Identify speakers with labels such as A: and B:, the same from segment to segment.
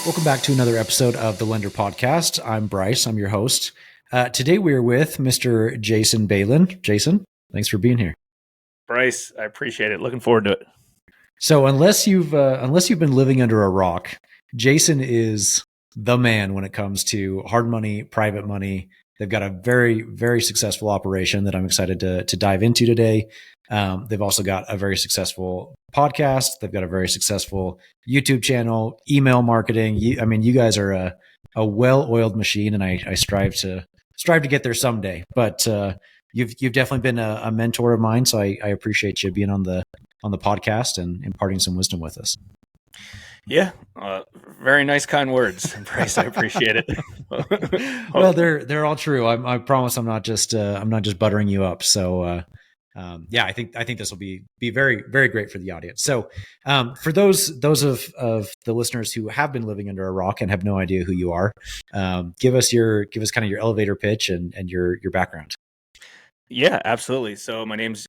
A: Welcome back to another episode of the Lender Podcast. I'm Bryce. I'm your host. Today we are with Mr. Jason Balin. Jason, thanks for being here.
B: Bryce, I appreciate it. Looking forward to it.
A: So unless you've been living under a rock, Jason is the man when it comes to hard money, private money. They've got a very, very successful operation that I'm excited to dive into today. They've also got a very successful podcast. They've got a very successful YouTube channel, email marketing. You guys are a well-oiled machine, and I strive to get there someday. But you've definitely been a mentor of mine, so I appreciate you being on the podcast and imparting some wisdom with us.
B: Yeah, very nice, kind words, Bryce. I appreciate it.
A: Well, they're all true. I promise I'm not just buttering you up. So I think this will be very, very great for the audience. So for those of the listeners who have been living under a rock and have no idea who you are, give us kind of your elevator pitch and your background.
B: Yeah, absolutely. So my name's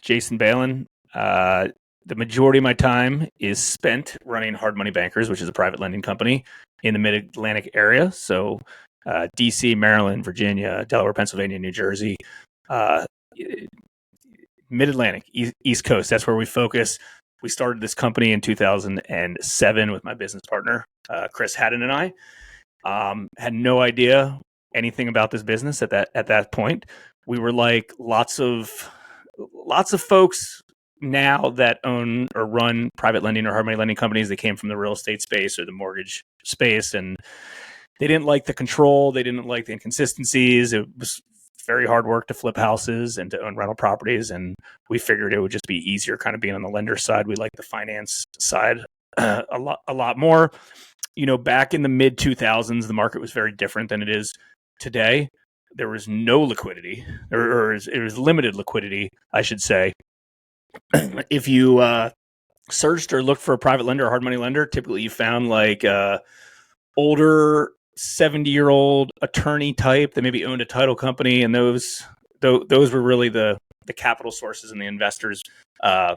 B: Jason Balin. The majority of my time is spent running Hard Money Bankers, which is a private lending company in the Mid-Atlantic area. So DC, Maryland, Virginia, Delaware, Pennsylvania, New Jersey, Mid-Atlantic, East Coast. That's where we focus. We started this company in 2007 with my business partner, Chris Haddon, and I. Had no idea anything about this business at that point. We were like lots of folks now that own or run private lending or hard money lending companies. They came from the real estate space or the mortgage space, and they didn't like the control. They didn't like the inconsistencies. It was very hard work to flip houses and to own rental properties. And we figured it would just be easier kind of being on the lender side. We like the finance side a lot more. You know, back in the mid 2000s, the market was very different than it is today. There was no liquidity, or it was limited liquidity, I should say. If you searched or looked for a private lender or hard money lender, typically you found like older 70-year-old attorney type that maybe owned a title company, and those were really the capital sources and the investors, the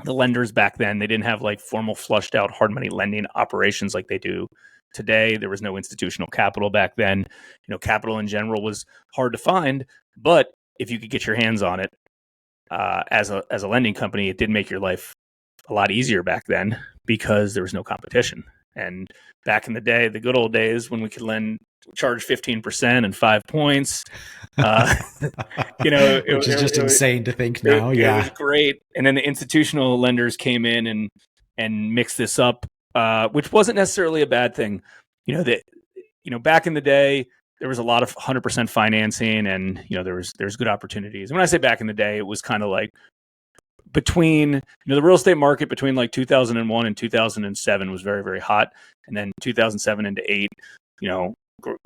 B: lenders back then. They didn't have like formal flushed out hard money lending operations like they do today. There was no institutional capital back then. You know, capital in general was hard to find, but if you could get your hands on it, as a lending company, it did make your life a lot easier back then because there was no competition. And back in the day, the good old days when we could charge 15% and 5 points, which
A: is just insane to think now.
B: It was great. And then the institutional lenders came in and mixed this up, which wasn't necessarily a bad thing. Back in the day, there was a lot of 100% financing, and there's good opportunities. And when I say back in the day, it was kind of like between the real estate market between like 2001 and 2007 was very, very hot, and then 2007 into 8,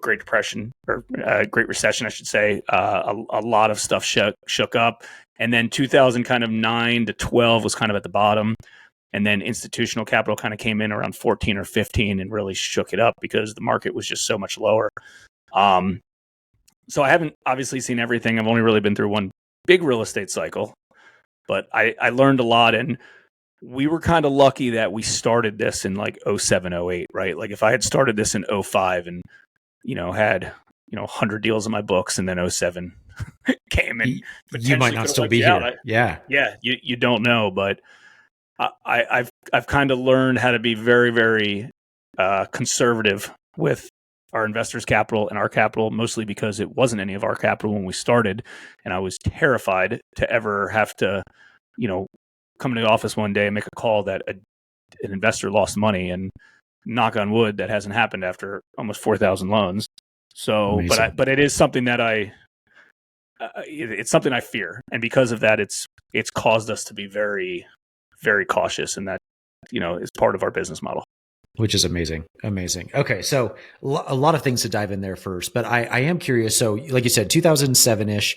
B: Great Depression or Great Recession, I should say. A lot of stuff shook up, and then 2009 to 12 was kind of at the bottom. And then institutional capital kind of came in around 14 or 15 and really shook it up because the market was just so much lower. So I haven't obviously seen everything. I've only really been through one big real estate cycle, but I learned a lot, and we were kind of lucky that we started this in like 07, 08, right? Like if I had started this in 05 and, had, 100 deals in my books, and then 07 came and
A: you might not still be here.
B: Yeah. You don't know, but I've kind of learned how to be very, very conservative with our investors' capital and our capital, mostly because it wasn't any of our capital when we started. And I was terrified to ever have to, come to the office one day and make a call that an investor lost money, and knock on wood, that hasn't happened after almost 4,000 loans. So,
A: Amazing.
B: but it is something that it's something I fear. And because of that, it's caused us to be very, very cautious. And that, is part of our business model.
A: Which is amazing. Amazing. Okay. So a lot of things to dive in there first, but I am curious. So like you said, 2007-ish,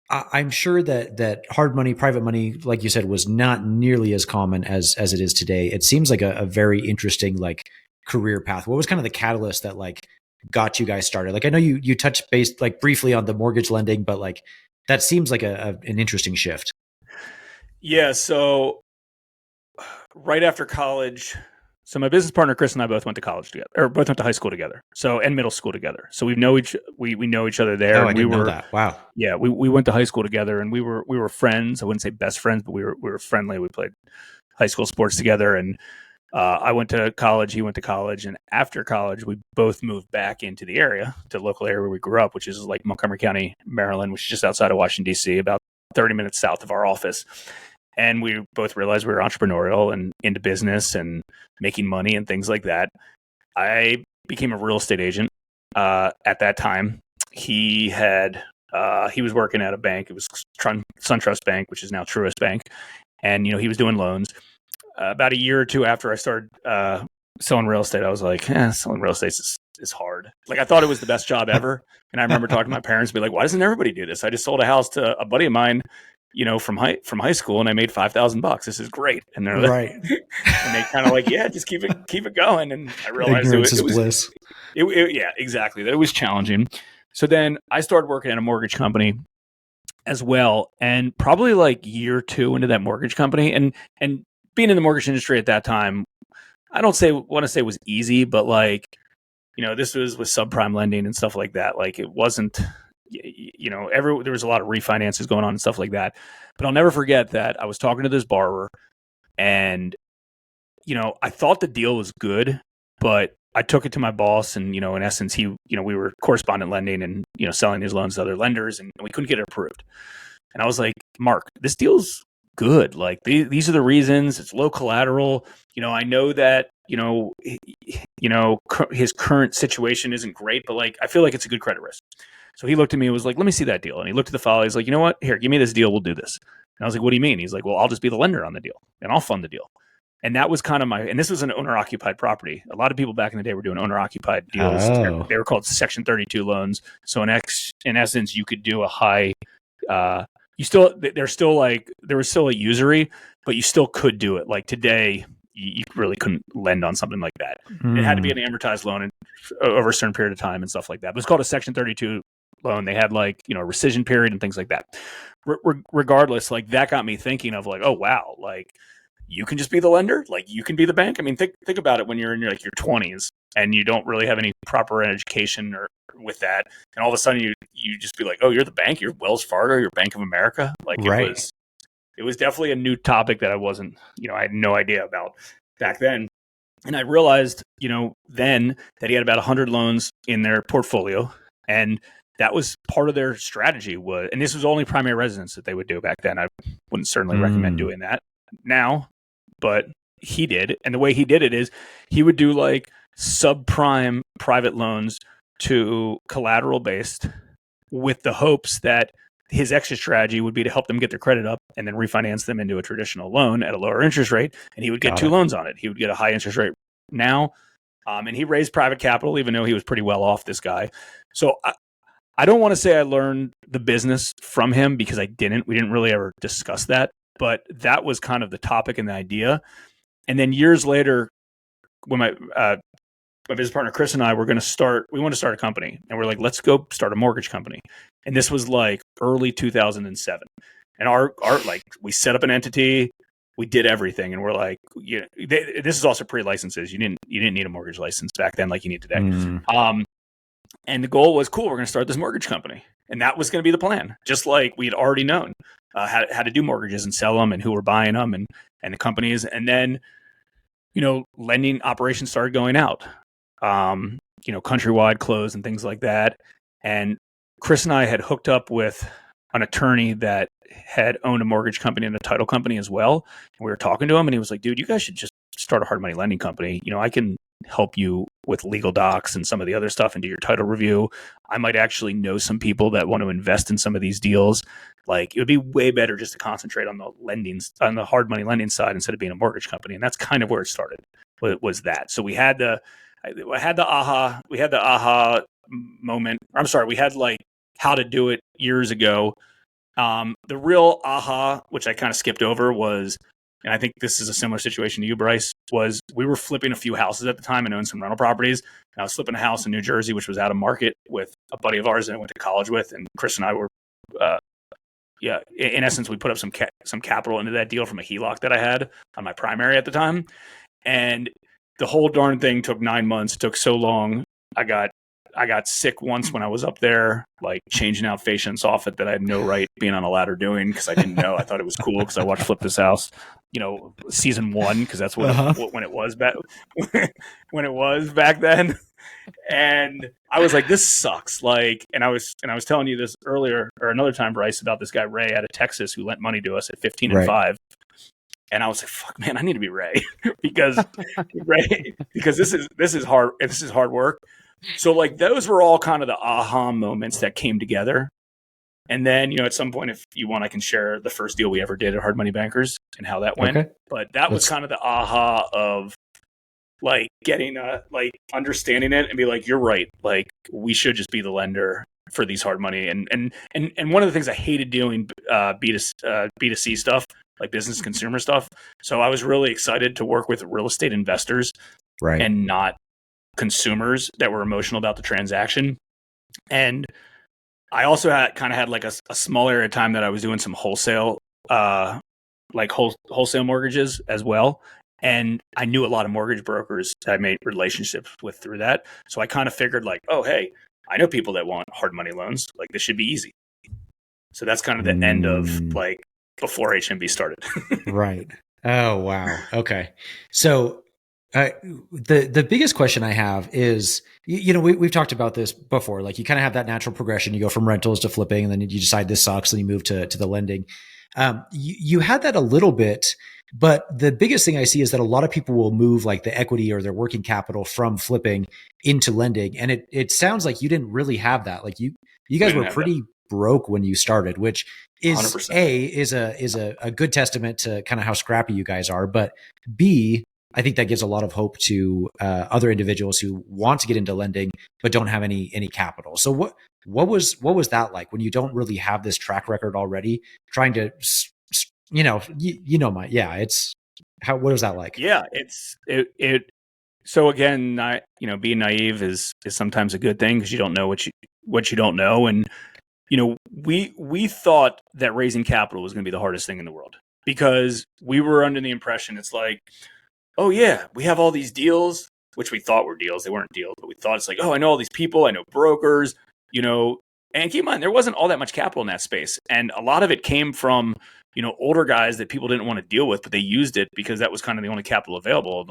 A: I'm sure that hard money, private money, like you said, was not nearly as common as it is today. It seems like a very interesting like career path. What was kind of the catalyst that like got you guys started? Like I know you touched base like briefly on the mortgage lending, but like that seems like an interesting shift.
B: Yeah. So right after college, So my business partner Chris and I both went to college together, or both went to high school together. So and middle school together. So we know each other there.
A: Oh,
B: And
A: I didn't know that. Wow.
B: yeah, we went to high school together, and we were friends. I wouldn't say best friends, but we were friendly. We played high school sports together, and I went to college. He went to college, and after college, we both moved back into the area, to the local area where we grew up, which is like Montgomery County, Maryland, which is just outside of Washington D.C., about 30 minutes south of our office. And we both realized we were entrepreneurial and into business and making money and things like that. I became a real estate agent at that time. He was working at a bank. It was SunTrust Bank, which is now Truist Bank, and he was doing loans. About a year or two after I started selling real estate, I was like, selling real estate is hard. Like, I thought it was the best job ever. And I remember talking to my parents and be like, why doesn't everybody do this? I just sold a house to a buddy of mine, from high school, and I made $5,000. This is great. And they're
A: right.
B: And they kind of like, yeah, just keep it going. And I realized
A: ignorance is bliss.
B: Yeah, exactly. That it was challenging. So then I started working at a mortgage company as well. And probably like year two into that mortgage company, and being in the mortgage industry at that time, I don't want to say it was easy, but like, this was with subprime lending and stuff like that. Like, it wasn't, there was a lot of refinances going on and stuff like that. But I'll never forget that I was talking to this borrower, and, I thought the deal was good, but I took it to my boss, and, in essence, we were correspondent lending and, selling these loans to other lenders, and we couldn't get it approved. And I was like, Mark, this deal's good. Like, these are the reasons. It's low collateral. I know that, his current situation isn't great, but like, I feel like it's a good credit risk. So he looked at me and was like, let me see that deal. And he looked at the file. He's like, you know what? Here, give me this deal. We'll do this. And I was like, what do you mean? He's like, well, I'll just be the lender on the deal and I'll fund the deal. And that was kind of and this was an owner occupied property. A lot of people back in the day were doing owner occupied deals.
A: Oh.
B: They were called Section 32 loans. So in essence, you could do a high, there was still a usury, but you still could do it. Like today, you really couldn't lend on something like that. It had to be an amortized loan over a certain period of time and stuff like that. But it's called a Section 32 loan. They had like, rescission period and things like that. Regardless, like that got me thinking of like, oh, wow, like you can just be the lender. Like you can be the bank. I mean, think about it when you're in your 20s and you don't really have any proper education or with that. And all of a sudden you just be like, oh, you're the bank, you're Wells Fargo, you're Bank of America. Like right. It was definitely a new topic that I wasn't, I had no idea about back then. And I realized, then that he had about 100 loans in their portfolio. And that was part of their strategy and this was only primary residence that they would do back then. I wouldn't certainly recommend doing that now, but he did. And the way he did it is he would do like subprime private loans to collateral based with the hopes that his exit strategy would be to help them get their credit up and then refinance them into a traditional loan at a lower interest rate. And he would get two loans on it. He would get a high interest rate now. And he raised private capital, even though he was pretty well off, this guy. So I don't want to say I learned the business from him because I didn't. We didn't really ever discuss that. But that was kind of the topic and the idea. And then years later, when my business partner Chris and I were going to start a company, and we're like, let's go start a mortgage company. And this was like early 2007. And our like, we set up an entity, we did everything, and we're like, this is also pre-licenses. You didn't need a mortgage license back then like you need today. And the goal was, cool, we're going to start this mortgage company. And that was going to be the plan, just like we'd already known how to do mortgages and sell them and who were buying them and the companies. And then, lending operations started going out. Countrywide closed and things like that. And Chris and I had hooked up with an attorney that had owned a mortgage company and a title company as well. And we were talking to him and he was like, dude, you guys should just start a hard money lending company. I can help you with legal docs and some of the other stuff and do your title review. I might actually know some people that want to invest in some of these deals. Like, it would be way better just to concentrate on the hard money lending side instead of being a mortgage company. And that's kind of where it started, was that. So we had the aha moment. I'm sorry, we had like how to do it years ago. The real aha, which I kind of skipped over, was, and I think this is a similar situation to you, Bryce, was we were flipping a few houses at the time and owned some rental properties. And I was flipping a house in New Jersey, which was out of market, with a buddy of ours that I went to college with. And Chris and I were, in essence, we put up some capital into that deal from a HELOC that I had on my primary at the time. And the whole darn thing took 9 months. It took so long. I got sick once when I was up there, like changing out fascia and soffit that I had no right being on a ladder doing because I didn't know. I thought it was cool because I watched Flip This House, season 1 because that's when it was back when it was back then. And I was like, this sucks. Like, and I was telling you this earlier or another time, Bryce, about this guy Ray out of Texas who lent money to us at 15 and 5. And I was like, fuck, man, I need to be Ray because this is hard. This is hard work. So like those were all kind of the aha moments that came together. And then, at some point, if you want, I can share the first deal we ever did at Hard Money Bankers and how that went. Okay. But that was kind of the aha of like getting like understanding it and be like, you're right. Like we should just be the lender for these hard money. And one of the things I hated doing B2C stuff, like business consumer stuff. So I was really excited to work with real estate investors and not consumers that were emotional about the transaction. And I also had like a small area of time that I was doing some wholesale, wholesale mortgages as well. And I knew a lot of mortgage brokers that I made relationships with through that. So I kind of figured like, oh, hey, I know people that want hard money loans. Like this should be easy. So that's kind of the end of like before HMB started.
A: Right. Oh, wow. Okay. So the biggest question I have is, we've talked about this before. Like you kind of have that natural progression. You go from rentals to flipping, and then you decide this sucks, and you move to the lending. You had that a little bit, but the biggest thing I see is that a lot of people will move like the equity or their working capital from flipping into lending, and it sounds like you didn't really have that. Like you guys were pretty broke when you started, which is 100%. is a good testament to kind of how scrappy you guys are, but B, I think that gives a lot of hope to other individuals who want to get into lending but don't have any capital. So what was that like when you don't really have this track record already? Trying to, it's how. What was that like?
B: Yeah, it. So again, being naive is sometimes a good thing because you don't know what you don't know, and we thought that raising capital was going to be the hardest thing in the world because we were under the impression it's like, oh yeah, we have all these deals, which we thought were deals. They weren't deals, but we thought it's like, oh, I know all these people. I know brokers, and keep in mind, there wasn't all that much capital in that space. And a lot of it came from, older guys that people didn't want to deal with, but they used it because that was kind of the only capital available in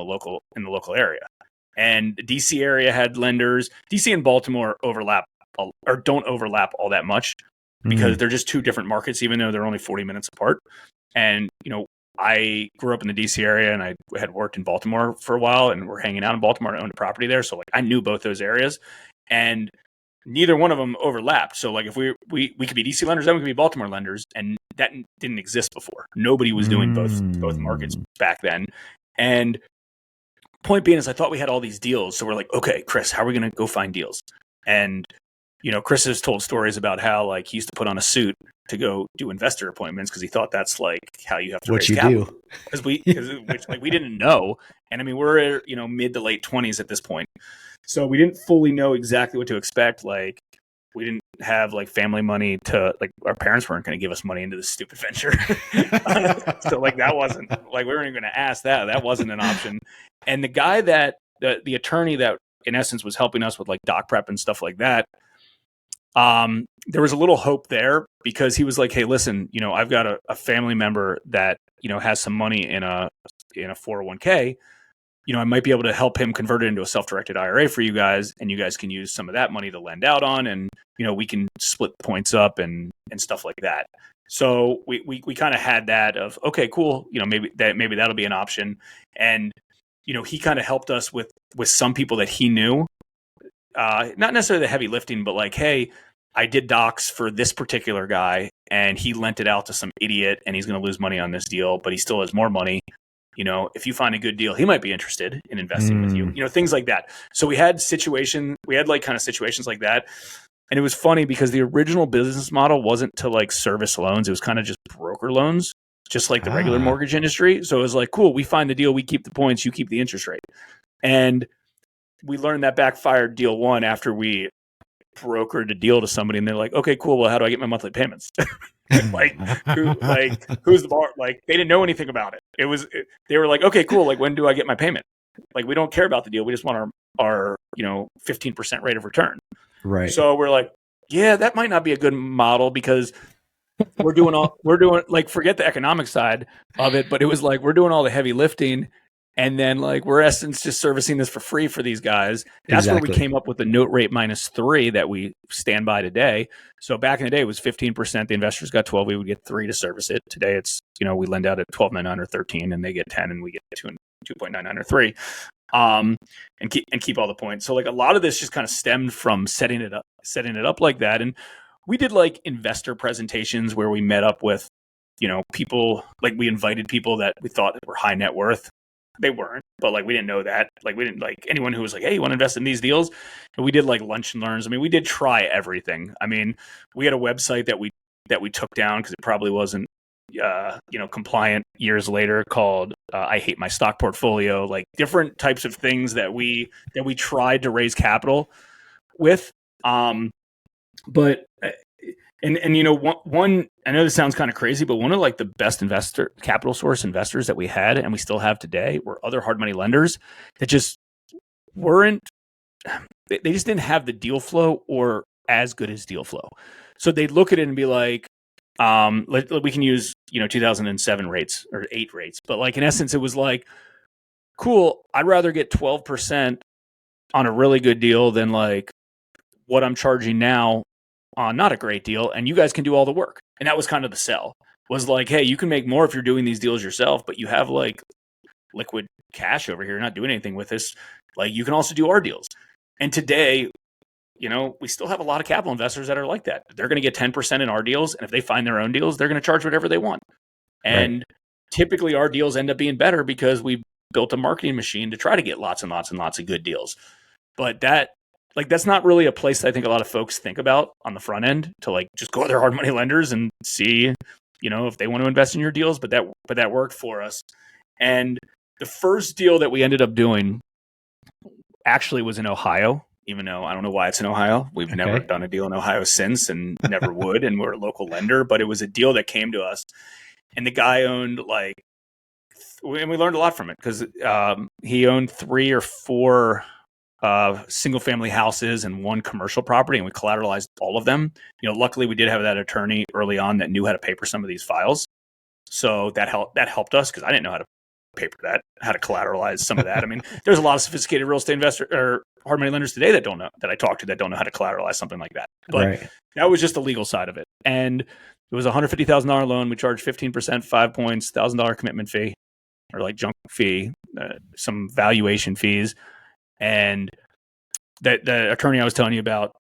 B: the local area. And the DC area had lenders. DC and Baltimore don't overlap all that much because they're just two different markets, even though they're only 40 minutes apart. And, I grew up in the DC area and I had worked in Baltimore for a while and we're hanging out in Baltimore and owned a property there. So like I knew both those areas and neither one of them overlapped. So like if we could be DC lenders, then we could be Baltimore lenders. And that didn't exist before. Nobody was doing both markets back then. And point being is I thought we had all these deals. So we're like, okay, Chris, how are we going to go find deals? And, Chris has told stories about how like he used to put on a suit to go do investor appointments because he thought that's like how you have to raise capital. Because we didn't know, and I mean we're mid to late 20s at this point, so we didn't fully know exactly what to expect. Like we didn't have like family money to like our parents weren't going to give us money into this stupid venture, so like that wasn't like we weren't even going to ask that. That wasn't an option. And the guy that the attorney that in essence was helping us with like doc prep and stuff like that. There was a little hope there because he was like, hey, listen, I've got a family member that, has some money in a 401k, I might be able to help him convert it into a self-directed IRA for you guys. And you guys can use some of that money to lend out on. And, we can split points up and stuff like that. So we kind of had that of, okay, cool. Maybe that'll be an option. And, he kind of helped us with some people that he knew. Not necessarily the heavy lifting, but like, hey, I did docs for this particular guy and he lent it out to some idiot and he's going to lose money on this deal, but he still has more money. If you find a good deal, he might be interested in investing with you, things like that. So we had like kind of situations like that. And it was funny because the original business model wasn't to like service loans. It was kind of just broker loans, just like the regular mortgage industry. So it was like, cool, we find the deal, we keep the points, you keep the interest rate. And we learned that backfired deal one after we brokered a deal to somebody and they're like, okay, cool. Well, how do I get my monthly payments? Who's the bar? Like they didn't know anything about it. They were like, okay, cool. Like when do I get my payment? Like, we don't care about the deal. We just want our 15% rate of return.
A: Right.
B: So we're like, yeah, that might not be a good model because we're doing like, forget the economic side of it, but it was like we're doing all the heavy lifting, and then like we're essence just servicing this for free for these guys. That's where we came up with the note rate -3 that we stand by today. So back in the day, it was 15%. The investors got 12. We would get 3 to service it. Today, it's we lend out at 12.99 or 13, and they get 10, and we get 2.99 or 3. And keep all the points. So like a lot of this just kind of stemmed from setting it up like that. And we did like investor presentations where we met up with, people, like we invited people that we thought were high net worth. They weren't, but like we didn't know that. Like we didn't like anyone who was like, hey, you want to invest in these deals? And we did like lunch and learns. I mean, we did try everything. I mean, we had a website that we took down because it probably wasn't compliant years later, called I Hate My Stock Portfolio, like different types of things that we tried to raise capital with. But one, I know this sounds kind of crazy, but one of like the best capital source investors that we had, and we still have today, were other hard money lenders that just they just didn't have the deal flow or as good as deal flow. So they'd look at it and be like, we can use 2007 rates or 8 rates, but like in essence, it was like, cool, I'd rather get 12% on a really good deal than like what I'm charging now on not a great deal, and you guys can do all the work. And that was kind of the sell, was like, hey, you can make more if you're doing these deals yourself, but you have like liquid cash over here, not doing anything with this. Like, you can also do our deals. And today, we still have a lot of capital investors that are like that. They're going to get 10% in our deals, and if they find their own deals, they're going to charge whatever they want. And typically our deals end up being better because we built a marketing machine to try to get lots and lots and lots of good deals. But that's not really a place that I think a lot of folks think about on the front end, to like just go to their hard money lenders and see, if they want to invest in your deals. But that worked for us. And the first deal that we ended up doing actually was in Ohio, even though I don't know why it's in Ohio. We've never done a deal in Ohio since, and never would. And we're a local lender, but it was a deal that came to us, and the guy owned and we learned a lot from it because he owned 3 or 4 single family houses and 1 commercial property, and we collateralized all of them. Luckily we did have that attorney early on that knew how to paper some of these files. So that helped us, because I didn't know how to paper that, how to collateralize some of that. I mean, there's a lot of sophisticated real estate investor or hard money lenders today that I talk to that don't know how to collateralize something like that. But that was just the legal side of it. And it was a $150,000 loan. We charged 15%, 5 points, $1,000 commitment fee, or like junk fee, some valuation fees. And the attorney I was telling you about,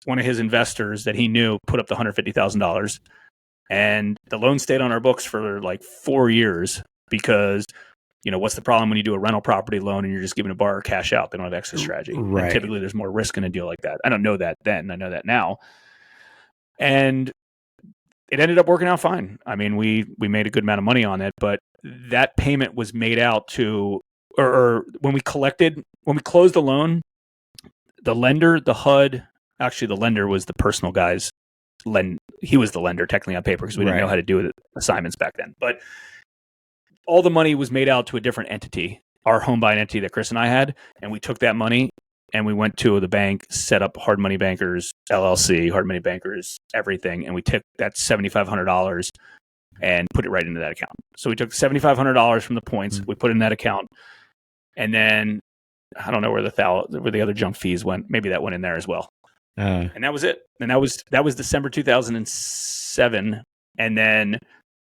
B: one of his investors that he knew put up the $150,000, and the loan stayed on our books for like 4 years because, what's the problem when you do a rental property loan and you're just giving a borrower cash out? They don't have exit strategy. Right. And typically there's more risk in a deal like that. I don't know that then. I know that now. And it ended up working out fine. I mean, we made a good amount of money on it, but that payment was made out to, or when we closed the loan, the lender, the HUD, actually the lender was the personal guy's he was the lender technically on paper, because we didn't know how to do assignments back then. But all the money was made out to a different entity, our home buying entity that Chris and I had, and we took that money and we went to the bank, set up Hard Money Bankers LLC, Hard Money Bankers everything, and we took that $7,500 and put it right into that account. So we took $7,500 from the points, we put it in that account, and then I don't know where the other junk fees went. Maybe that went in there as well. And that was it. And that was December 2007. And then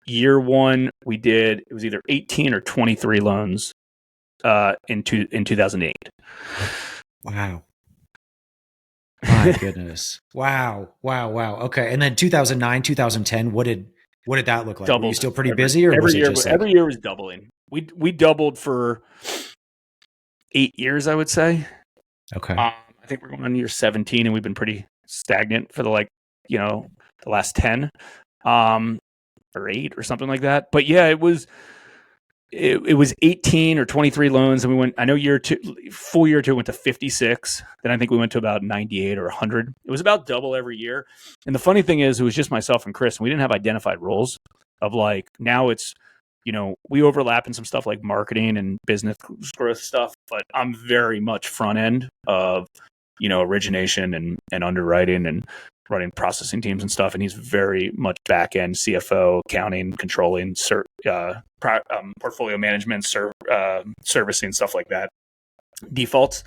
B: year 1, it was either 18 or 23 loans in 2008.
A: Wow. My goodness. Wow. Okay. And then 2009, 2010, what did that look like? Doubled. Were you still pretty busy, or was it just
B: every year was doubling? We doubled for 8 years, I would say.
A: Okay.
B: I think we're going on year 17, and we've been pretty stagnant for the last 10, or 8 or something like that. But yeah, it was 18 or 23 loans, and we went. I know full year 2 went to 56. Then I think we went to about 98 or 100. It was about double every year. And the funny thing is, it was just myself and Chris, and we didn't have identified roles of like, now it's we overlap in some stuff like marketing and business growth stuff, but I'm very much front end of, origination and underwriting and running processing teams and stuff. And he's very much back end CFO, accounting, controlling, portfolio management, servicing, stuff like that, defaults.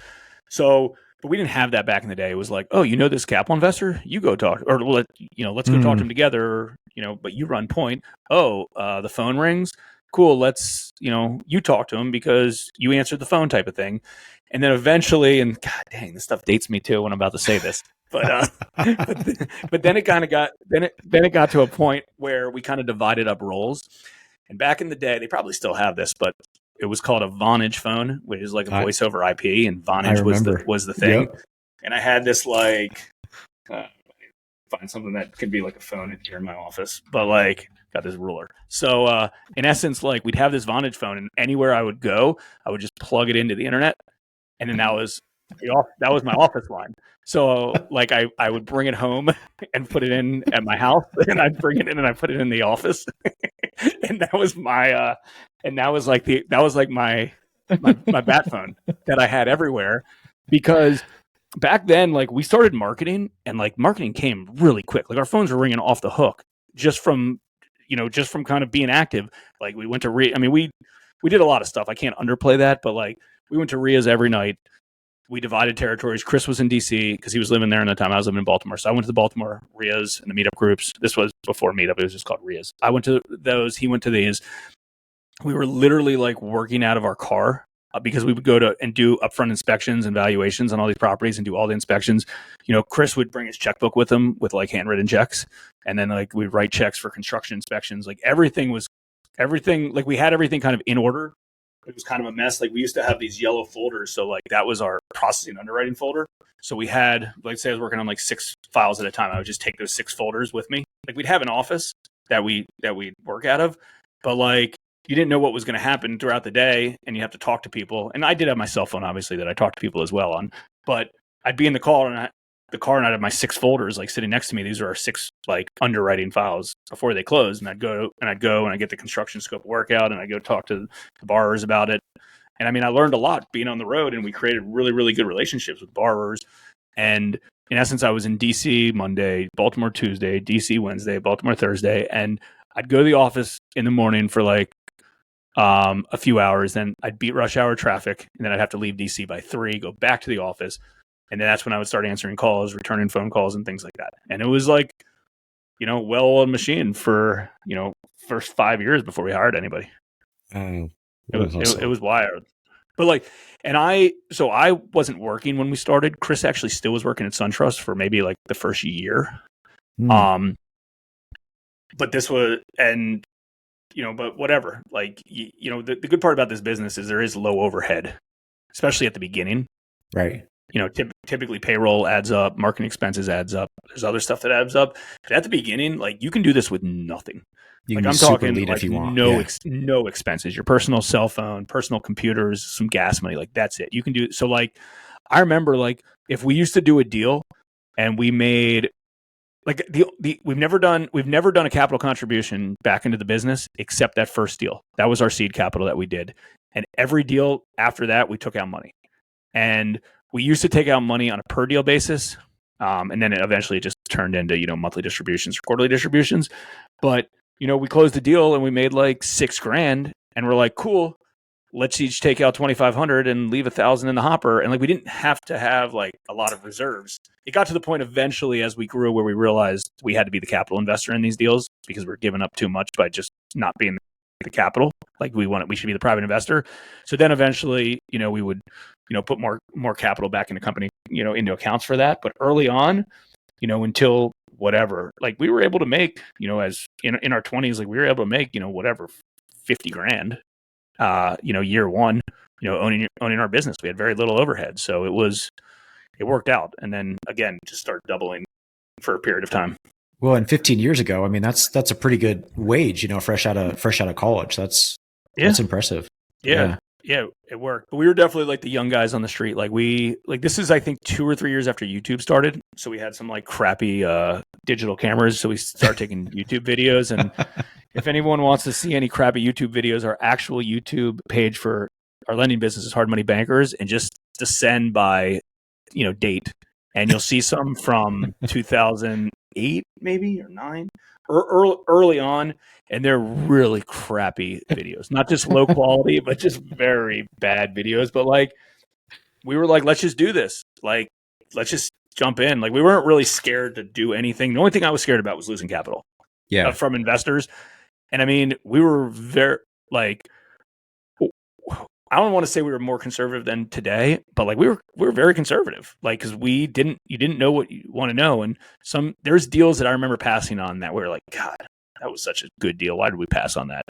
B: So, but we didn't have that back in the day. It was like, oh, this capital investor, you go talk, or let's go talk to him together. But you run point. Oh, the phone rings. Cool. Let's, you talk to him because you answered the phone, type of thing. And then eventually, and God dang, this stuff dates me too when I'm about to say this. But but then it kind of got then it got to a point where we kind of divided up roles. And back in the day, they probably still have this, but it was called a Vonage phone, which is like a voice over IP, and Vonage was the thing. Yep. And I had this find something that could be like a phone here in my office, but got this ruler. So in essence, we'd have this Vonage phone, and anywhere I would go, I would just plug it into the internet, and then that was my office line. So I would bring it home and put it in at my house, and I'd bring it in and I put it in the office. And that was my my bat phone that I had everywhere, because back then we started marketing, and marketing came really quick. Our phones were ringing off the hook just from kind of being active. We went to we did a lot of stuff. I can't underplay that, but we went to RIAs every night. We divided territories. Chris was in DC because he was living there in the time I was living in Baltimore. So I went to the Baltimore RIAs and the meetup groups. This was before meetup. It was just called RIAs. I went to those. He went to these. We were literally working out of our car because we would go to and do upfront inspections and valuations on all these properties and do all the inspections. Chris would bring his checkbook with him with handwritten checks. And then we'd write checks for construction inspections. Everything. We had everything kind of in order. It was kind of a mess. We used to have these yellow folders. So that was our processing underwriting folder. So we had, say I was working on 6 files at a time. I would just take those 6 folders with me. We'd have an office that we'd work out of, but you didn't know what was going to happen throughout the day, and you have to talk to people. And I did have my cell phone, obviously, that I talked to people as well on, but I'd be in the car and I'd have my 6 folders sitting next to me. These are our 6 underwriting files before they close. And I'd go and I get the construction scope workout, and I go talk to the borrowers about it. And I learned a lot being on the road, and we created really, really good relationships with borrowers. And in essence, I was in DC Monday, Baltimore Tuesday, DC Wednesday, Baltimore Thursday. And I'd go to the office in the morning for a few hours. Then I'd beat rush hour traffic, and then I'd have to leave DC by 3, go back to the office. And then that's when I would start answering calls, returning phone calls, and things like that. And it was well-oiled machine for, first 5 years before we hired anybody. It was wild. But I wasn't working when we started. Chris actually still was working at SunTrust for maybe the first year. But this was, and, but whatever, the good part about this business is there is low overhead, especially at the beginning.
A: Right.
B: Typically payroll adds up, marketing expenses adds up. There's other stuff that adds up. But at the beginning, you can do this with nothing. I'm talking if you want. No expenses. Your personal cell phone, personal computers, some gas money. That's it. You can do. So I remember if we used to do a deal and we made we've never done a capital contribution back into the business except that first deal. That was our seed capital that we did. And every deal after that, we took out money. And we used to take out money on a per deal basis. And then eventually just turned into, monthly distributions or quarterly distributions. But, we closed the deal and we made $6,000, and we're cool, let's each take out 2,500 and leave 1,000 in the hopper. And we didn't have to have a lot of reserves. It got to the point eventually as we grew where we realized we had to be the capital investor in these deals because we're giving up too much by just not being the capital. We should be the private investor. So then eventually, we would, put more capital back in the company, into accounts for that. But early on, until whatever, we were able to make, as in our 20s, we were able to make, whatever, $50,000, year one, owning our business. We had very little overhead. So it worked out. And then again, just start doubling for a period of time.
A: Well, and 15 years ago, that's a pretty good wage, fresh out of college. That's impressive.
B: Yeah, it worked. But we were definitely the young guys on the street. This is, I think, 2 or 3 years after YouTube started. So we had some crappy digital cameras. So we started taking YouTube videos, and if anyone wants to see any crappy YouTube videos, our actual YouTube page for our lending business is Hard Money Bankers, and just descend by, date, and you'll see some from 2008 maybe or 9 or early on, and they're really crappy videos. Not just low quality, but just very bad videos. But like, we were like, let's just do this. Like, let's just jump in. Like, we weren't really scared to do anything. The only thing I was scared about was losing capital from investors. And I mean, we were very like, I don't want to say we were more conservative than today, but like we were very conservative, like, because you didn't know what you want to know, and there's deals that I remember passing on that we were like, God, that was such a good deal. Why did we pass on that?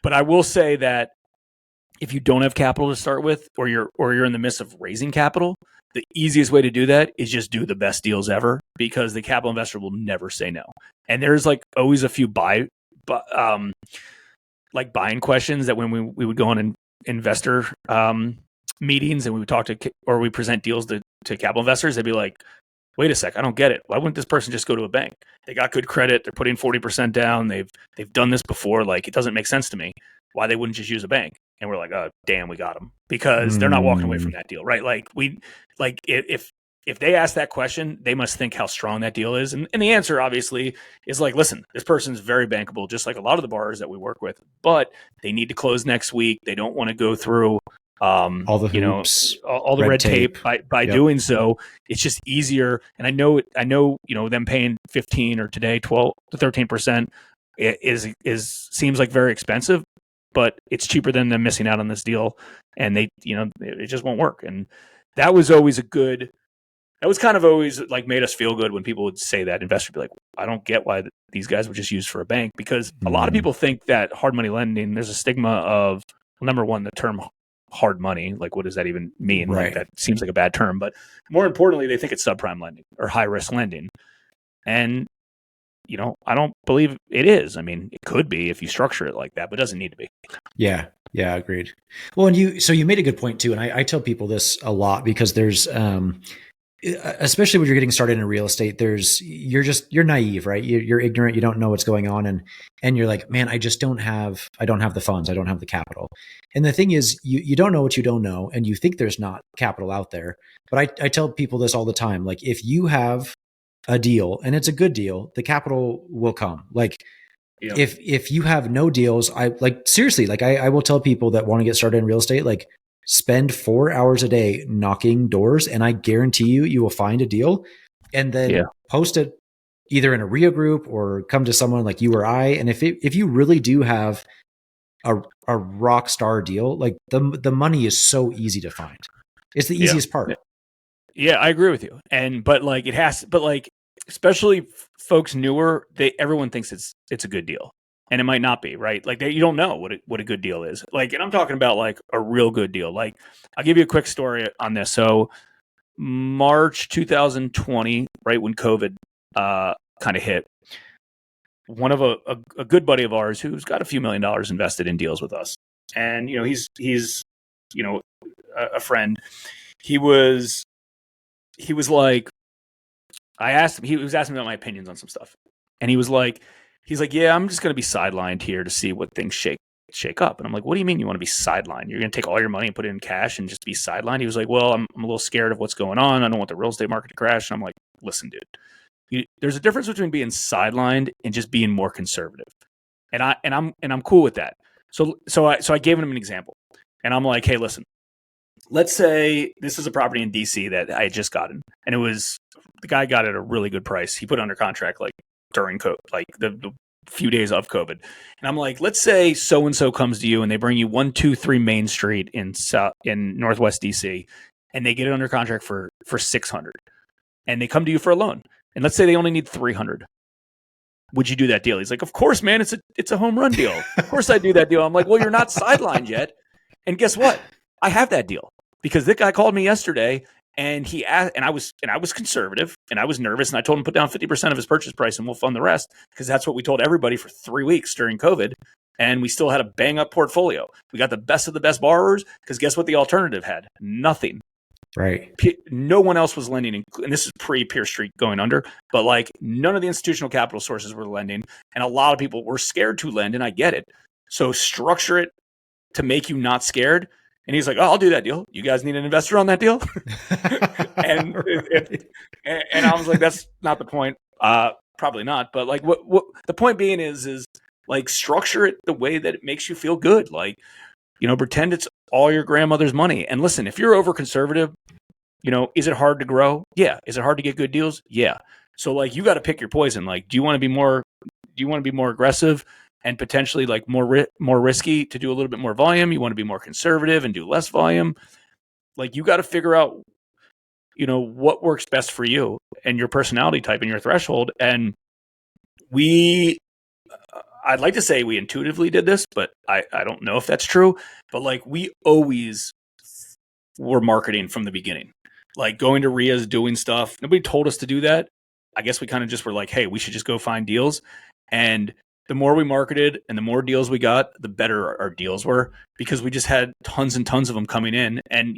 B: But I will say that if you don't have capital to start with, or you're in the midst of raising capital, the easiest way to do that is just do the best deals ever, because the capital investor will never say no. And there's like always a few buying questions that when we would go on investor meetings and we would talk to, or we present deals to capital investors, they'd be like, wait a sec, I don't get it. Why wouldn't this person just go to a bank? They got good credit. They're putting 40% down. They've done this before. Like, it doesn't make sense to me why they wouldn't just use a bank. And we're like, oh, damn, we got them, because they're not walking away from that deal, right? Like, if they ask that question, they must think how strong that deal is. And the answer obviously is like, listen, this person's very bankable, just like a lot of the borrowers that we work with, but they need to close next week. They don't want to go through
A: all the hoops,
B: all the red tape by doing so. It's just easier. And I know, them paying 15 or today 12 to 13% seems like very expensive, but it's cheaper than them missing out on this deal. And it just won't work. And that was always that was kind of always like made us feel good when people would say that. Investors would be like, I don't get why these guys were just used for a bank, because a lot of people think that hard money lending, there's a stigma of, number one, the term hard money. Like, what does that even mean?
A: Right.
B: Like, that seems like a bad term, but more importantly, they think it's subprime lending or high risk lending. And, I don't believe it is. I mean, it could be if you structure it like that, but it doesn't need to be.
A: Yeah. Yeah. Agreed. Well, and you made a good point too. And I tell people this a lot, because there's, especially when you're getting started in real estate, you're naive, right? You're ignorant. You don't know what's going on. And you're like, man, I don't have the funds. I don't have the capital. And the thing is, you don't know what you don't know. And you think there's not capital out there. But I tell people this all the time. Like, if you have a deal and it's a good deal, the capital will come. Like,
B: yeah.
A: if you have no deals, seriously, like I will tell people that want to get started in real estate, like, spend 4 hours a day knocking doors, and I guarantee you will find a deal, and then post it either in a RIA group or come to someone like you or I. And if you really do have a rock star deal, like the money is so easy to find. It's the easiest part.
B: Yeah, I agree with you. But especially folks newer, everyone thinks it's a good deal. And it might not be, right? Like, you don't know what a good deal is. Like, and I'm talking about like a real good deal. Like, I'll give you a quick story on this. So March 2020, right when COVID kind of hit, one of a good buddy of ours who's got a few $1 million invested in deals with us. And, he's a friend. He was like, I asked him, he was asking me about my opinions on some stuff. And he's like, yeah, I'm just going to be sidelined here to see what things shake up. And I'm like, what do you mean you want to be sidelined? You're going to take all your money and put it in cash and just be sidelined? He was like, well, I'm a little scared of what's going on. I don't want the real estate market to crash. And I'm like, listen, dude, there's a difference between being sidelined and just being more conservative. And I'm cool with that. So I gave him an example, and I'm like, hey, listen, let's say this is a property in DC that I had just gotten, and the guy got it at a really good price. He put it under contract like during COVID, like the few days of COVID. And I'm like, let's say so-and-so comes to you and they bring you 123 Main Street in Northwest DC, and they get it under contract for 600, and they come to you for a loan. And let's say they only need 300. Would you do that deal? He's like, of course, man. It's a home run deal. Of course I do that deal. I'm like, well, you're not sidelined yet. And guess what? I have that deal, because this guy called me yesterday. And he asked, and I was conservative, and I was nervous, and I told him to put down 50% of his purchase price, and we'll fund the rest, because that's what we told everybody for 3 weeks during COVID, and we still had a bang up portfolio. We got the best of the best borrowers, because guess what the alternative had? Nothing.
A: Right.
B: No one else was lending, and this is pre Pierce Street going under, but like none of the institutional capital sources were lending, and a lot of people were scared to lend, and I get it. So structure it to make you not scared. And he's like, "Oh, I'll do that deal. You guys need an investor on that deal?" and
A: Right.
B: and I was like, "That's not the point. Probably not." But like, what the point being is like structure it the way that it makes you feel good. Like, pretend it's all your grandmother's money. And listen, if you're over conservative, is it hard to grow? Yeah. Is it hard to get good deals? Yeah. So like, you got to pick your poison. Like, do you want to be more aggressive and potentially like more risky to do a little bit more volume? You want to be more conservative and do less volume? Like, you got to figure out, what works best for you and your personality type and your threshold. And I'd like to say we intuitively did this, but I don't know if that's true. But like, we always were marketing from the beginning, like going to RIAs, doing stuff. Nobody told us to do that. I guess we kind of just were like, hey, we should just go find deals. And the more we marketed and the more deals we got, the better our deals were, because we just had tons and tons of them coming in. And,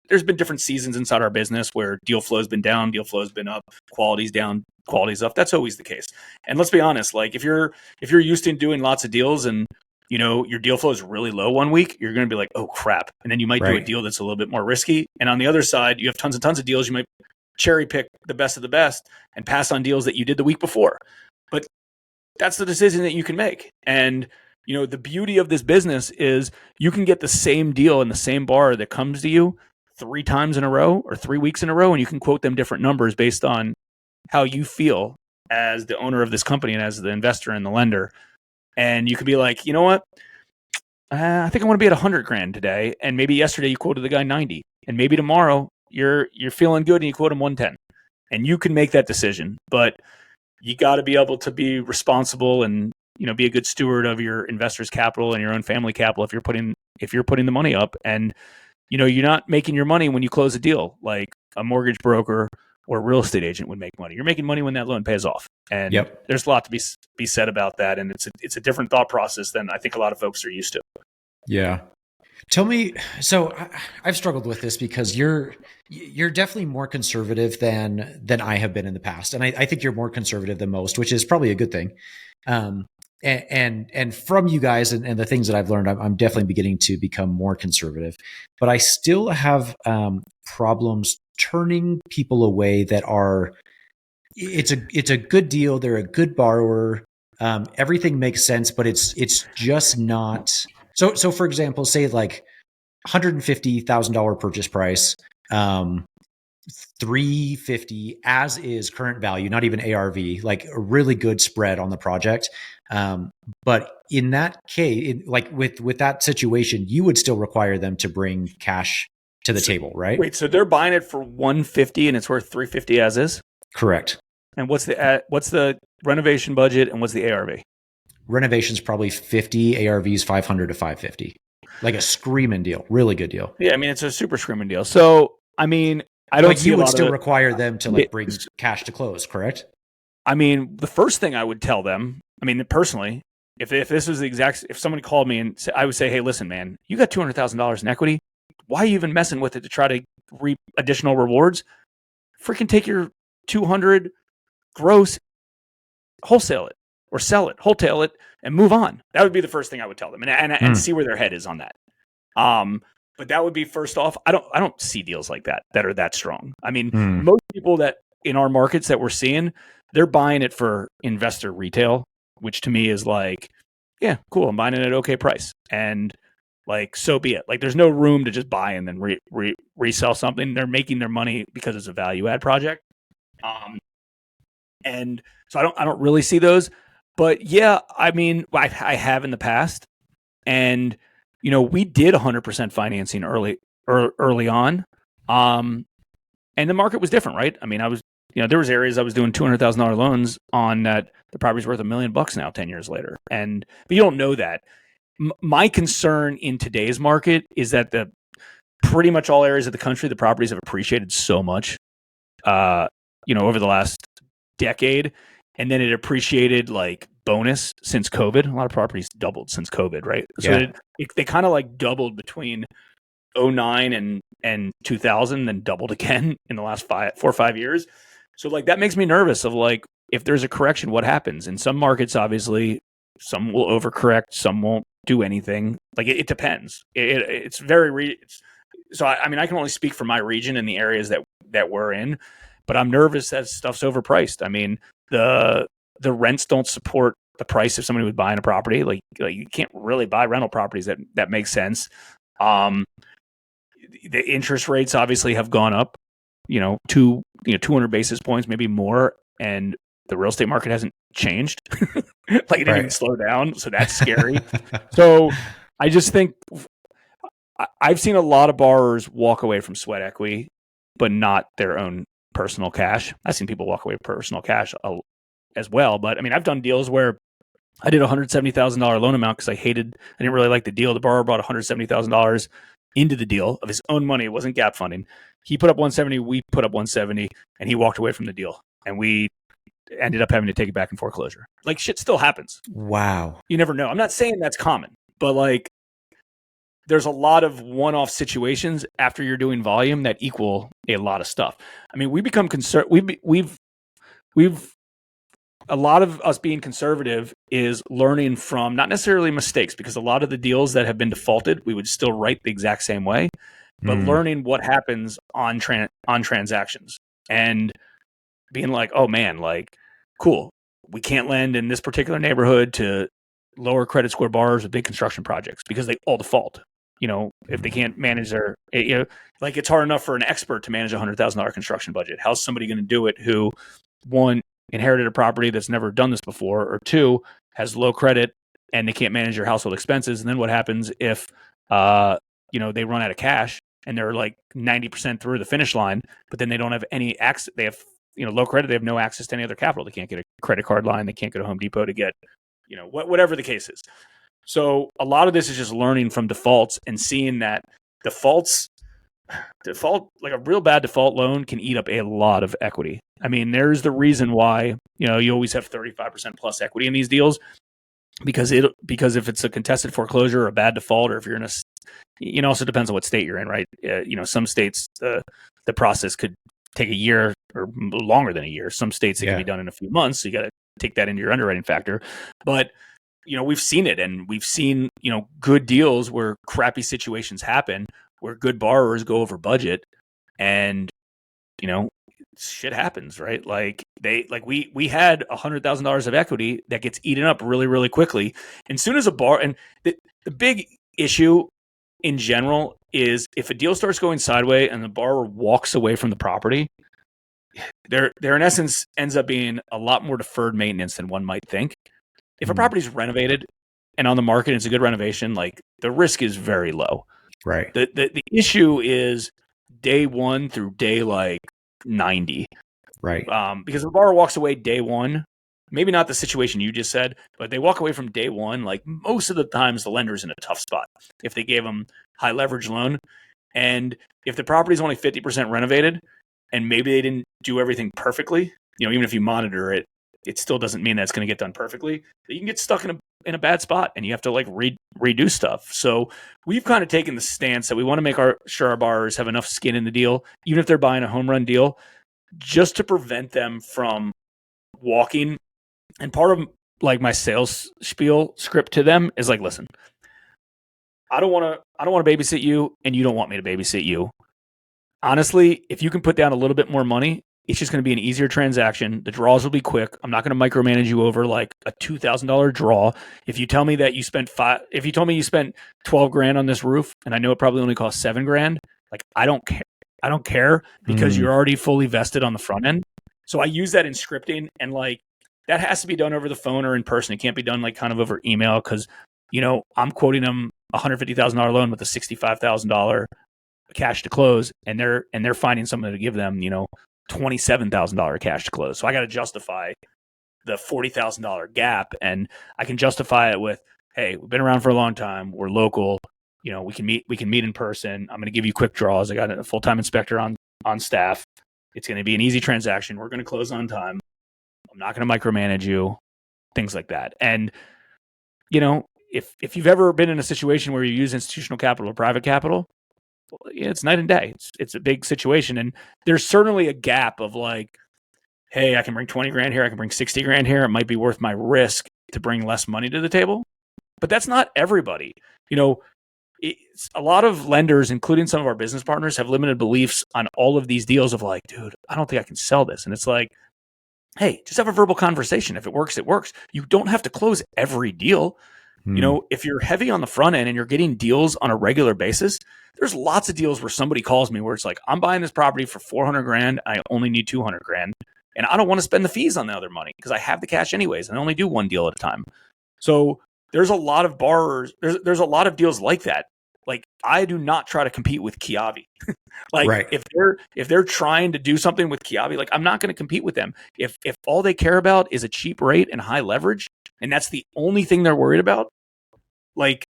B: there's been different seasons inside our business where deal flow has been down, deal flow has been up, quality's down, quality's up. That's always the case. And let's be honest, like if you're used to doing lots of deals and your deal flow is really low one week, you're going to be like, oh crap. And then you might do a deal that's a little bit more risky. And on the other side, you have tons and tons of deals. You might cherry pick the best of the best and pass on deals that you did the week before. But that's the decision that you can make. And, the beauty of this business is you can get the same deal in the same bar that comes to you 3 times in a row or 3 weeks in a row. And you can quote them different numbers based on how you feel as the owner of this company and as the investor and the lender. And you could be like, you know what? I think I want to be at 100 grand today. And maybe yesterday you quoted the guy 90, and maybe tomorrow you're feeling good and you quote him 110, and you can make that decision. But you got to be able to be responsible and, be a good steward of your investors' capital and your own family capital. If you're putting the money up, and, you're not making your money when you close a deal, like a mortgage broker or a real estate agent would make money. You're making money when that loan pays off. And there's a lot to be said about that. And it's a different thought process than I think a lot of folks are used to.
A: Yeah. Tell me, so I've struggled with this because you're definitely more conservative than I have been in the past. And I think you're more conservative than most, which is probably a good thing. And from you guys and the things that I've learned, I'm definitely beginning to become more conservative, but I still have problems turning people away that are, it's a good deal. They're a good borrower. Everything makes sense, but it's just not. So for example, say like $150,000 purchase price, $350 as is current value, not even ARV, like a really good spread on the project. But in that case, like with that situation, you would still require them to bring cash to the table, right?
B: Wait, so they're buying it for $150 and it's worth $350 as is?
A: Correct.
B: And what's the renovation budget and what's the ARV?
A: Renovation's probably 50, ARV's 500 to 550. Like a screaming deal, really good deal.
B: Yeah, I mean it's a super screaming deal. So I mean, I don't. But
A: you would still require them to like bring cash to close, correct?
B: I mean, the first thing I would tell them, I mean, personally, if this was the exact, if somebody called me and I would say, hey, listen, man, you got $200,000 in equity. Why are you even messing with it to try to reap additional rewards? Freaking take your 200 gross, wholesale it or sell it, wholesale it, and move on. That would be the first thing I would tell them, and see where their head is on that. But that would be first off. I don't see deals like that are that strong. I mean, most people that in our markets that we're seeing, they're buying it for investor retail, which to me is like, yeah, cool. I'm buying it at an okay price, and like, so be it. Like, there's no room to just buy and then resell something. They're making their money because it's a value add project. And so I don't really see those, but yeah, I mean, I have in the past, and we did 100% financing early on, and the market was different, right? I mean, I was, there was areas I was doing $200,000 loans on that the property's worth $1 million now 10 years later, but you don't know that. My concern in today's market is that pretty much all areas of the country, the properties have appreciated so much, over the last decade, and then it appreciated like bonus since COVID. A lot of properties doubled since COVID, right? So they kind of like doubled between '09 and 2000, then doubled again in the last 4 or 5 years. So like that makes me nervous of like, if there's a correction, what happens? In some markets, obviously, some will overcorrect, some won't do anything. Like it depends. It's very so I mean, I can only speak for my region and the areas that we're in, but I'm nervous that stuff's overpriced. I mean, the rents don't support the price if somebody was buying a property. Like you can't really buy rental properties that make sense. The interest rates obviously have gone up, 200 basis points, maybe more, and the real estate market hasn't changed. Like it didn't even slow down, so that's scary. So I just think I've seen a lot of borrowers walk away from sweat equity, but not their own personal cash. I've seen people walk away with personal cash as well. But I mean, I've done deals where I did a $170,000 loan amount because I didn't really like the deal. The borrower brought $170,000 into the deal of his own money. It wasn't gap funding. He put up 170, we put up 170, and he walked away from the deal. And we ended up having to take it back in foreclosure. Like shit still happens.
A: Wow.
B: You never know. I'm not saying that's common, but like there's a lot of one-off situations after you're doing volume that equal a lot of stuff. I mean, we become concerned. We've a lot of us being conservative is learning from not necessarily mistakes, because a lot of the deals that have been defaulted, we would still write the exact same way, but learning what happens on transactions and being like, oh man, like cool, we can't lend in this particular neighborhood to lower credit score borrowers with big construction projects because they all default. If they can't manage their, like it's hard enough for an expert to manage $100,000 construction budget. How's somebody going to do it who, one, inherited a property that's never done this before, or two, has low credit and they can't manage their household expenses? And then what happens if, they run out of cash and they're like 90% through the finish line, but then they don't have any access. They have, low credit. They have no access to any other capital. They can't get a credit card line. They can't go to Home Depot to get, whatever the case is. So a lot of this is just learning from defaults and seeing that default, like a real bad default loan can eat up a lot of equity. I mean, there's the reason why, you always have 35% plus equity in these deals, because if it's a contested foreclosure or a bad default, or if you're in a, also depends on what state you're in, right? Some states, the process could take a year or longer than a year. Some states it can be done in a few months. So you got to take that into your underwriting factor. But we've seen it, and we've seen, good deals where crappy situations happen, where good borrowers go over budget, and, shit happens, right? Like we had $100,000 of equity that gets eaten up really, really quickly. And soon as and the big issue in general is if a deal starts going sideways and the borrower walks away from the property, there in essence ends up being a lot more deferred maintenance than one might think. If a property is renovated and on the market, it's a good renovation, like the risk is very low.
A: Right.
B: The issue is day one through day like 90.
A: Right.
B: Because the borrower walks away day one, maybe not the situation you just said, but they walk away from day one. Like most of the times the lender's in a tough spot if they gave them high leverage loan. And if the property is only 50% renovated and maybe they didn't do everything perfectly, even if you monitor it, it still doesn't mean that it's going to get done perfectly. You can get stuck in a bad spot and you have to like redo stuff. So we've kind of taken the stance that we want to make sure our borrowers have enough skin in the deal, even if they're buying a home run deal, just to prevent them from walking. And part of like my sales spiel script to them is like, listen, I don't want to babysit you, and you don't want me to babysit you. Honestly, if you can put down a little bit more money, it's just going to be an easier transaction. The draws will be quick. I'm not going to micromanage you over like a $2,000 draw. If you tell me that you spent if you told me you spent 12 grand on this roof, and I know it probably only cost 7 grand, like I don't care. I don't care because you're already fully vested on the front end. So I use that in scripting, and like that has to be done over the phone or in person. It can't be done like kind of over email because, I'm quoting them a $150,000 loan with a $65,000 cash to close, and they're finding someone to give them, $27,000 cash to close. So I got to justify the $40,000 gap, and I can justify it with, hey, we've been around for a long time. We're local. We can meet in person. I'm going to give you quick draws. I got a full-time inspector on staff. It's going to be an easy transaction. We're going to close on time. I'm not going to micromanage you, things like that. And, if you've ever been in a situation where you use institutional capital or private capital, it's night and day. It's a big situation. And there's certainly a gap of like, hey, I can bring 20 grand here. I can bring 60 grand here. It might be worth my risk to bring less money to the table. But that's not everybody. A lot of lenders, including some of our business partners, have limited beliefs on all of these deals of like, dude, I don't think I can sell this. And it's like, hey, just have a verbal conversation. If it works, it works. You don't have to close every deal. If you're heavy on the front end and you're getting deals on a regular basis, there's lots of deals where somebody calls me where it's like, I'm buying this property for 400 grand. I only need 200 grand. And I don't want to spend the fees on the other money because I have the cash anyways. And I only do one deal at a time. So there's a lot of borrowers. There's a lot of deals like that. Like, I do not try to compete with Kiavi. Like,
A: Right.
B: if they're trying to do something with Kiavi, like, I'm not going to compete with them. If all they care about is a cheap rate and high leverage, and that's the only thing they're worried about, like,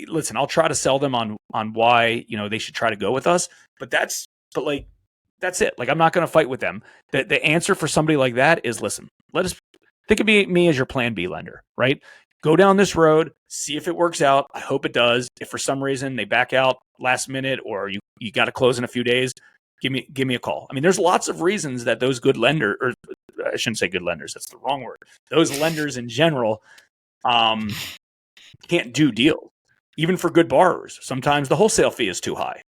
B: listen, I'll try to sell them on why they should try to go with us. But that's it. Like, I'm not going to fight with them. The answer for somebody like that is, listen, let us think of me as your plan B lender, right? Go down this road, see if it works out. I hope it does. If for some reason they back out last minute or you got to close in a few days, give me a call. I mean, there's lots of reasons that those good lenders, or I shouldn't say good lenders, that's the wrong word. Those lenders in general can't do deals, even for good borrowers. Sometimes the wholesale fee is too high.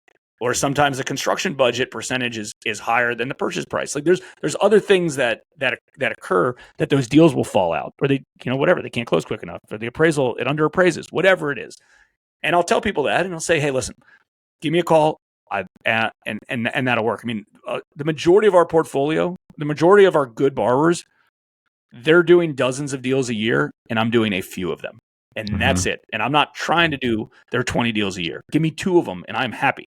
B: Or sometimes the construction budget percentage is higher than the purchase price. Like, there's other things that occur that those deals will fall out, or they whatever, they can't close quick enough, or the appraisal, it under appraises, whatever it is. And I'll tell people that, and I'll say, hey, listen, give me a call, and that'll work. I mean, the majority of our portfolio, the majority of our good borrowers, they're doing dozens of deals a year, and I'm doing a few of them, and that's it. And I'm not trying to do their 20 deals a year. Give me 2 of them, and I'm happy.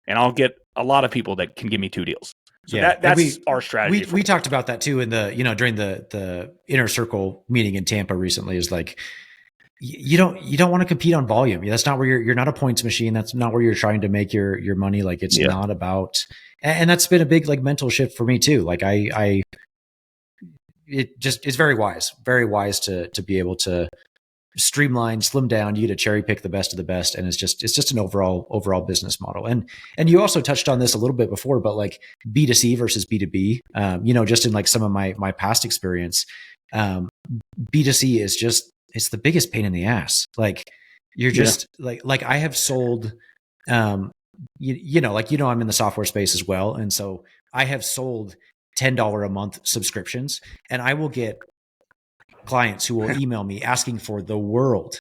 B: And I'll get a lot of people that can give me two deals. So that's our strategy.
A: We talked about that too in the during the inner circle meeting in Tampa recently. Is like, you don't want to compete on volume. That's not where you're not a points machine. That's not where you're trying to make your money. Like, it's not about. And that's been a big like mental shift for me too. Like, it's very wise to be able to streamline, slim down. You get to cherry pick the best of the best, and it's just an overall business model. And you also touched on this a little bit before, but like B2C versus B2B. Just in like some of my past experience, B2C is it's the biggest pain in the ass. Like, you're just like I have sold, I'm in the software space as well, and so I have sold $10 a month subscriptions, and I will get clients who will email me asking for the world.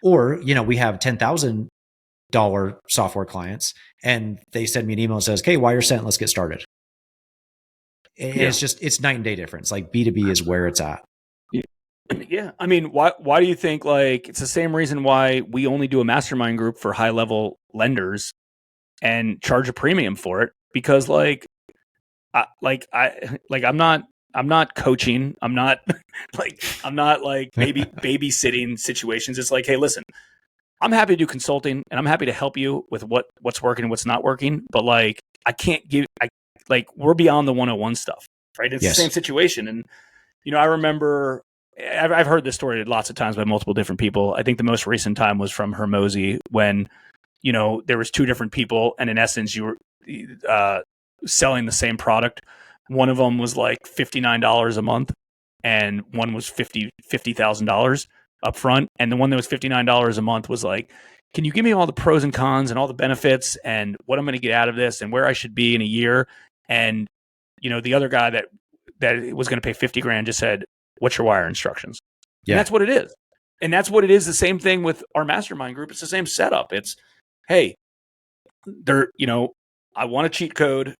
A: Or, we have $10,000 software clients, and they send me an email and says, "Okay, wire sent, let's get started." And it's night and day difference. Like, B2B is where it's at.
B: Yeah. I mean, why do you think, like, it's the same reason why we only do a mastermind group for high level lenders and charge a premium for it? Because I'm not coaching. I'm not maybe babysitting situations. It's like, hey, listen, I'm happy to do consulting, and I'm happy to help you with what's working and what's not working. But like, we're beyond the 101 stuff, right? It's the same situation. And, I remember I've heard this story lots of times by multiple different people. I think the most recent time was from Hermosi when, there was 2 different people, and in essence, you were selling the same product. One of them was like $59 a month, and one was $50,000 up front. And the one that was $59 a month was like, can you give me all the pros and cons and all the benefits and what I'm going to get out of this and where I should be in a year? And, the other guy that was going to pay 50 grand just said, what's your wire instructions? Yeah. And that's what it is. And that's what it is. The same thing with our mastermind group. It's the same setup. It's, hey, I want a cheat code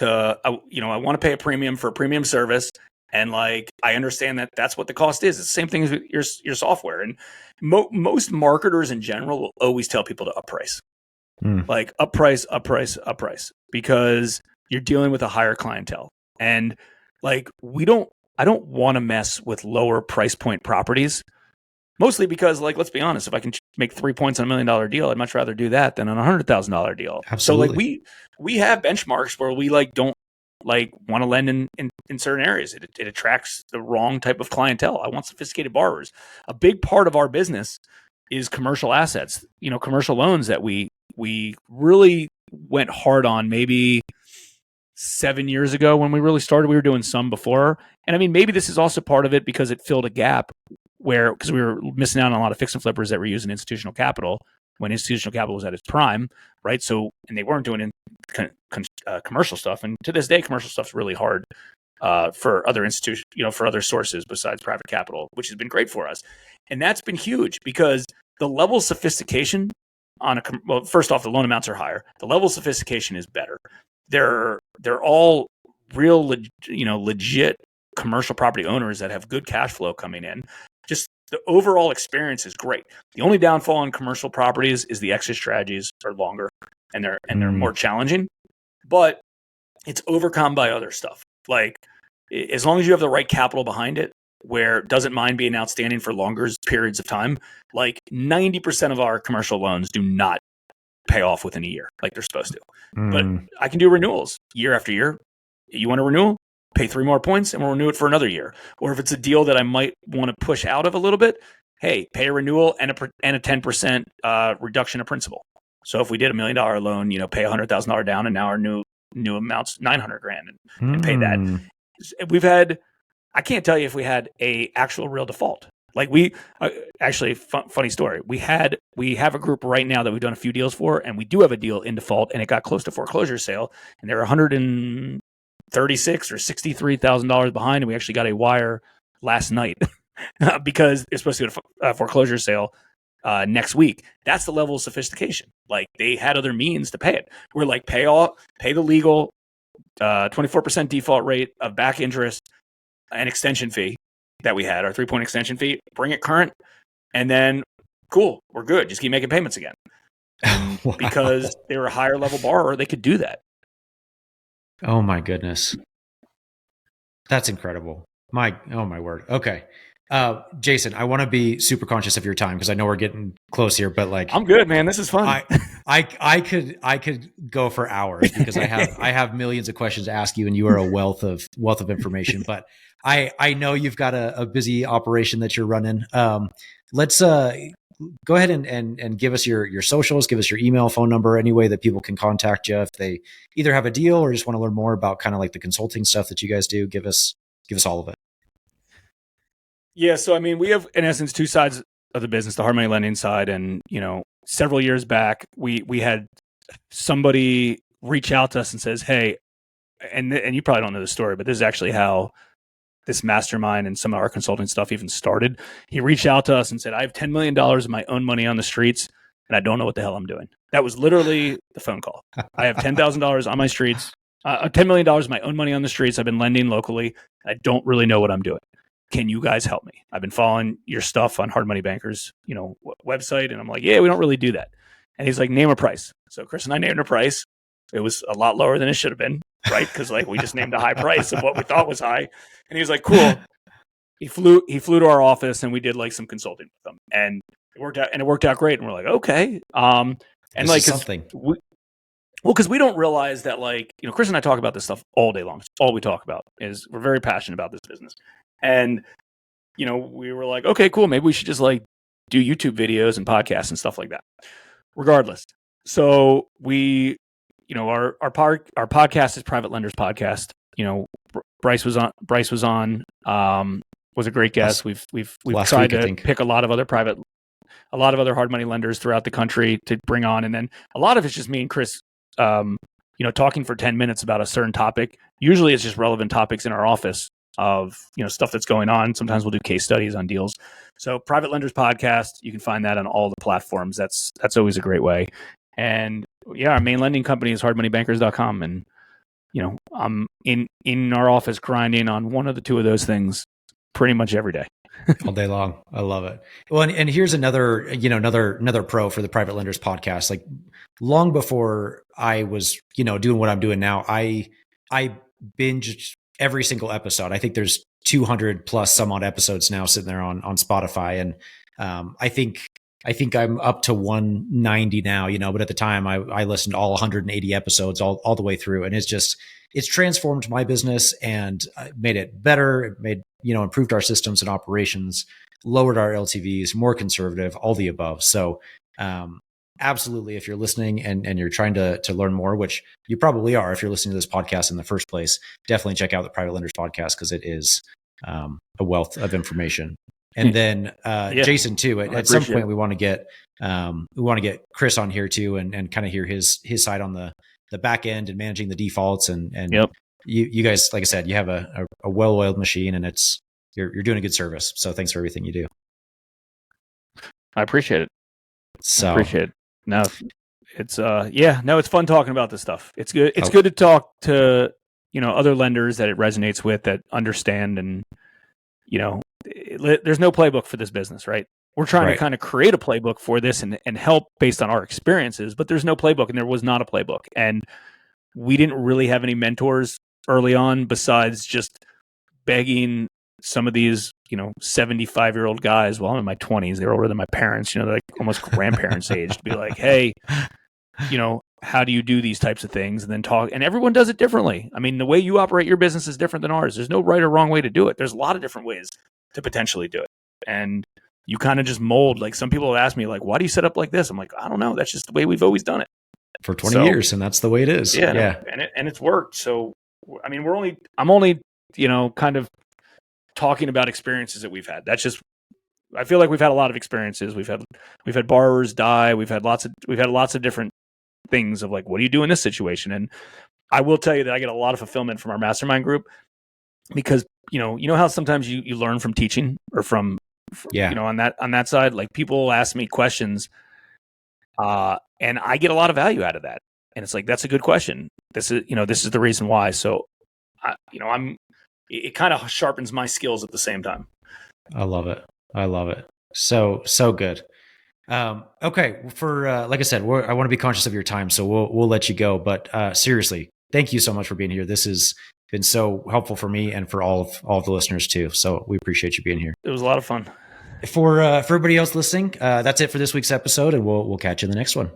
B: I want to pay a premium for a premium service. And like, I understand that that's what the cost is. It's the same thing as with your software. And most marketers in general will always tell people to up price, like up price, because you're dealing with a higher clientele. And like, I don't want to mess with lower price point properties, mostly because, like, let's be honest, if I can make 3 points on $1 million deal, I'd much rather do that than on a $100,000 deal.
A: Absolutely.
B: So like, we have benchmarks where we like don't like want to lend in certain areas. It attracts the wrong type of clientele. I want sophisticated borrowers. A big part of our business is commercial assets, commercial loans that we really went hard on maybe 7 years ago when we really started. We were doing some before. And I mean, maybe this is also part of it because it filled a gap because we were missing out on a lot of fix and flippers that were using institutional capital when institutional capital was at its prime, right? So, and they weren't doing commercial stuff. And to this day, commercial stuff's really hard for other institutions, for other sources besides private capital, which has been great for us. And that's been huge because the level of sophistication first off, the loan amounts are higher. The level of sophistication is better. They're all real, legit commercial property owners that have good cash flow coming in. Just the overall experience is great. The only downfall on commercial properties is the exit strategies are longer and they're more challenging, but it's overcome by other stuff. Like as long as you have the right capital behind it, where it doesn't mind being outstanding for longer periods of time, like 90% of our commercial loans do not pay off within a year like they're supposed to. But I can do renewals year after year. You want a renewal? Pay 3 more points and we'll renew it for another year. Or if it's a deal that I might want to push out of a little bit, hey, pay a renewal and a 10% reduction of principal. So if we did $1 million loan, pay $100,000 down, and now our new amount's $900,000 and pay that. We've had, I can't tell you if we had a actual real default. Like we actually, funny story. We have a group right now that we've done a few deals for, and we do have a deal in default, and it got close to foreclosure sale, and they're $136,000 or $63,000 behind, and we actually got a wire last night because it's supposed to go to foreclosure sale next week. That's the level of sophistication. Like they had other means to pay it. We're like pay the legal 24% default rate of back interest and extension fee that we had, our 3-point extension fee, bring it current, and then cool, we're good. Just keep making payments again. Wow. Because they were a higher level borrower, they could do that.
A: Oh my goodness. That's incredible. Oh my word. Okay. Jason, I want to be super conscious of your time because I know we're getting close here, but like
B: I'm good, man. This is fun.
A: I could go for hours because I have millions of questions to ask you, and you are a wealth of information. But I know you've got a busy operation that you're running. Let's go ahead and give us your socials, give us your email, phone number, any way that people can contact you if they either have a deal or just want to learn more about kind of like the consulting stuff that you guys do. Give us all of it.
B: Yeah. So, I mean, we have in essence 2 sides of the business, the hard money lending side. And, several years back, we had somebody reach out to us and says, hey, and you probably don't know the story, but this is actually how this mastermind and some of our consulting stuff even started. He reached out to us and said, I have $10 million of my own money on the streets and I don't know what the hell I'm doing. That was literally the phone call. I have $10,000 on my streets, $10 million of my own money on the streets. I've been lending locally. I don't really know what I'm doing. Can you guys help me? I've been following your stuff on Hard Money Bankers, website. And I'm like, yeah, we don't really do that. And he's like, name a price. So Chris and I named a price. It was a lot lower than it should have been, right? Because like we just named a high price of what we thought was high. And he was like, cool. He flew to our office and we did like some consulting with him. And it worked out great. And we're like, okay. And
A: this
B: like
A: something.
B: Because we don't realize that like, Chris and I talk about this stuff all day long. All we talk about is we're very passionate about this business. And, we were like, okay, cool. Maybe we should just like do YouTube videos and podcasts and stuff like that. Regardless. So we, our podcast is Private Lenders Podcast. Bryce was on, was a great guest. We've tried to pick a lot of other hard money lenders throughout the country to bring on. And then a lot of it's just me and Chris, talking for 10 minutes about a certain topic. Usually it's just relevant topics in our office of, stuff that's going on. Sometimes we'll do case studies on deals. So Private Lenders Podcast, you can find that on all the platforms. That's always a great way. And yeah, our main lending company is hardmoneybankers.com. And, I'm in our office grinding on one of the 2 of those things pretty much every day.
A: All day long. I love it. Well, and here's another pro for the Private Lenders Podcast. Like long before I was, doing what I'm doing now, I binged every single episode. I think there's 200 plus some odd episodes now sitting there on Spotify. And I think I'm up to 190 now, but at the time I listened to all 180 episodes all the way through. And it's transformed my business and made it better. It made, improved our systems and operations, lowered our LTVs, more conservative, all the above. So absolutely, if you're listening and you're trying to learn more, which you probably are if you're listening to this podcast in the first place, definitely check out the Private Lenders podcast because it is a wealth of information. And then Jason too. At some point, we want to get Chris on here too, and kind of hear his side on the back end and managing the defaults. And you guys, like I said, you have a well-oiled machine, and you're doing a good service. So thanks for everything you do.
B: I appreciate it.
A: So
B: No, it's it's fun talking about this stuff. It's good. It's good to talk to, other lenders that it resonates with, that understand, and, there's no playbook for this business, right? We're trying to kind of create a playbook for this and help based on our experiences, but there's no playbook, and there was not a playbook. And we didn't really have any mentors early on besides just begging some of these, 75-year-old guys. Well, I'm in my 20s. They're older than my parents, they're like almost grandparents age, to be like, hey, how do you do these types of things? And then talk. And everyone does it differently. I mean, the way you operate your business is different than ours. There's no right or wrong way to do it. There's a lot of different ways to potentially do it. And you kind of just mold. Like, some people have asked me, like, why do you set up like this? I'm like, I don't know. That's just the way we've always done it
A: for 20 years. And that's the way it is.
B: Yeah. And it's worked. So, I mean, I'm only, kind of talking about experiences that we've had. That's just, I feel like we've had a lot of experiences. We've had borrowers die. We've had lots of different things of like, what do you do in this situation? And I will tell you that I get a lot of fulfillment from our mastermind group because, you know how sometimes you learn from teaching or from on that side, like people ask me questions, and I get a lot of value out of that. And it's like, that's a good question. This is the reason why. So, it kind of sharpens my skills at the same time.
A: I love it. So good. Okay. For, like I said, I want to be conscious of your time, so we'll let you go, but, seriously, thank you so much for being here. This has been so helpful for me and for all of the listeners too. So we appreciate you being here.
B: It was a lot of fun.
A: For everybody else listening, that's it for this week's episode, and we'll catch you in the next one.